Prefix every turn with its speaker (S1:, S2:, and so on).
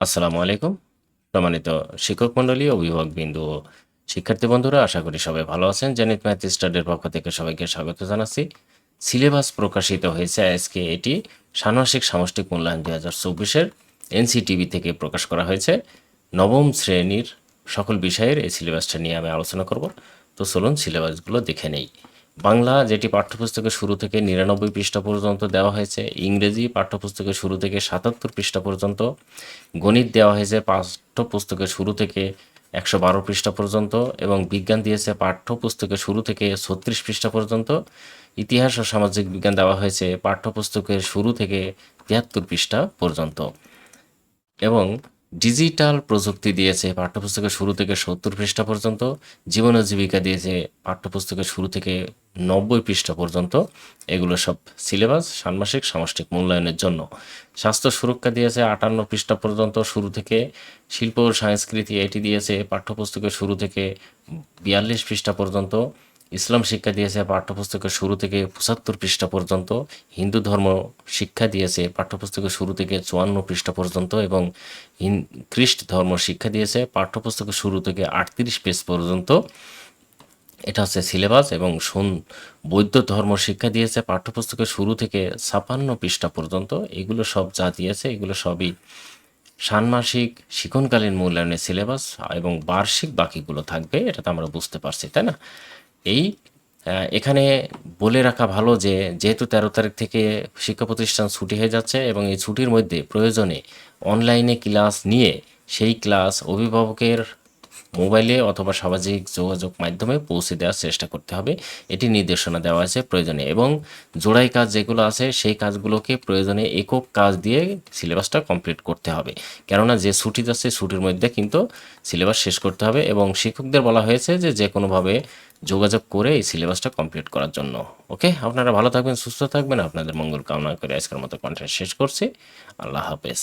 S1: আসসালামু আলাইকুম। সম্মানিত শিক্ষক মণ্ডলী, অভিভাবকবৃন্দ ও শিক্ষার্থী বন্ধুরা, আশা করি সবাই ভালো আছেন। জেনিত ম্যাথ স্টাডির পক্ষ থেকে সবাইকে স্বাগত জানাচ্ছি। সিলেবাস প্রকাশিত হয়েছে আজকে। এটি ষান্মাসিক সামষ্টিক মূল্যায়ন 2024-এর এনসিটিভি থেকে প্রকাশ করা হয়েছে। নবম শ্রেণীর সকল বিষয়ের এই সিলেবাসটা নিয়ে আমি আলোচনা করব। তো চলুন সিলেবাসগুলো দেখে নেই। বাংলা, যেটি পাঠ্যপুস্তকের শুরু থেকে 99 পৃষ্ঠা পর্যন্ত দেওয়া হয়েছে। ইংরেজি পাঠ্যপুস্তকের শুরু থেকে 77 পৃষ্ঠা পর্যন্ত। গণিত দেওয়া হয়েছে পাঠ্যপুস্তকের শুরু থেকে 112 পৃষ্ঠা পর্যন্ত, এবং বিজ্ঞান দিয়েছে পাঠ্যপুস্তকের শুরু থেকে 36 পৃষ্ঠা পর্যন্ত। ইতিহাস ও সামাজিক বিজ্ঞান দেওয়া হয়েছে পাঠ্যপুস্তকের শুরু থেকে 73 পৃষ্ঠা পর্যন্ত, এবং ডিজিটাল প্রযুক্তি দিয়েছে পাঠ্যপুস্তকের শুরু থেকে 70 পৃষ্ঠা পর্যন্ত। জীবন ও জীবিকা দিয়েছে পাঠ্যপুস্তকের শুরু থেকে 90 পৃষ্ঠা পর্যন্ত। এগুলো সব সিলেবাস ষান্মাসিক সামষ্টিক মূল্যায়নের জন্য। স্বাস্থ্য সুরক্ষা দিয়েছে 58 পৃষ্ঠা পর্যন্ত শুরু থেকে। শিল্প ও সংস্কৃতি, এটি দিয়েছে পাঠ্যপুস্তকের শুরু থেকে 42 পৃষ্ঠা পর্যন্ত। ইসলাম শিক্ষা দিয়েছে পাঠ্যপুস্তকের শুরু থেকে 75 পৃষ্ঠা পর্যন্ত। হিন্দু ধর্ম শিক্ষা দিয়েছে পাঠ্যপুস্তকের শুরু থেকে 54 পৃষ্ঠা পর্যন্ত, এবং খ্রিস্ট ধর্ম শিক্ষা দিয়েছে পাঠ্যপুস্তকের শুরু থেকে 38 পেজ পর্যন্ত। এটা হচ্ছে সিলেবাস। এবং বৌদ্ধ ধর্ম শিক্ষা দিয়েছে পাঠ্যপুস্তকের শুরু থেকে 56 পৃষ্ঠা পর্যন্ত। এগুলো সব যা দিয়েছে এগুলো সবই ষান্মাসিক শিক্ষণকালীন মূল্যায়নের সিলেবাস, এবং বার্ষিক বাকিগুলো থাকবে। এটা তো আমরা বুঝতে পারছি, তাই না? এই এখানে বলে রাখা ভালো যে, যেহেতু 13 তারিখ থেকে শিক্ষা প্রতিষ্ঠান ছুটি হয়ে যাচ্ছে, এবং এই ছুটির মধ্যে প্রয়োজনে অনলাইনে ক্লাস নিয়ে সেই ক্লাস অভিভাবকের মোবাইলে অথবা সামাজিক যোগাযোগ মাধ্যমে পৌঁছে দেওয়ার চেষ্টা করতে হবে। এটি নির্দেশনা দেওয়া আছে প্রয়োজনে। এবং জোড়াই কাজ যেগুলো আছে সেই কাজগুলোকে প্রয়োজনে একক কাজ দিয়ে সিলেবাসটা কমপ্লিট করতে হবে। কেননা যে ছুটি যাচ্ছে, ছুটির মধ্যে কিন্তু সিলেবাস শেষ করতে হবে, এবং শিক্ষকদের বলা হয়েছে যে যে কোনোভাবে যোগাযোগ করে এই সিলেবাসটা কমপ্লিট করার জন্য। ওকে, আপনারা ভালো থাকবেন, সুস্থ থাকবেন। আপনাদের মঙ্গল কামনা করে আজকের মতো কন্টেন্ট শেষ করছি। আল্লাহ হাফেজ।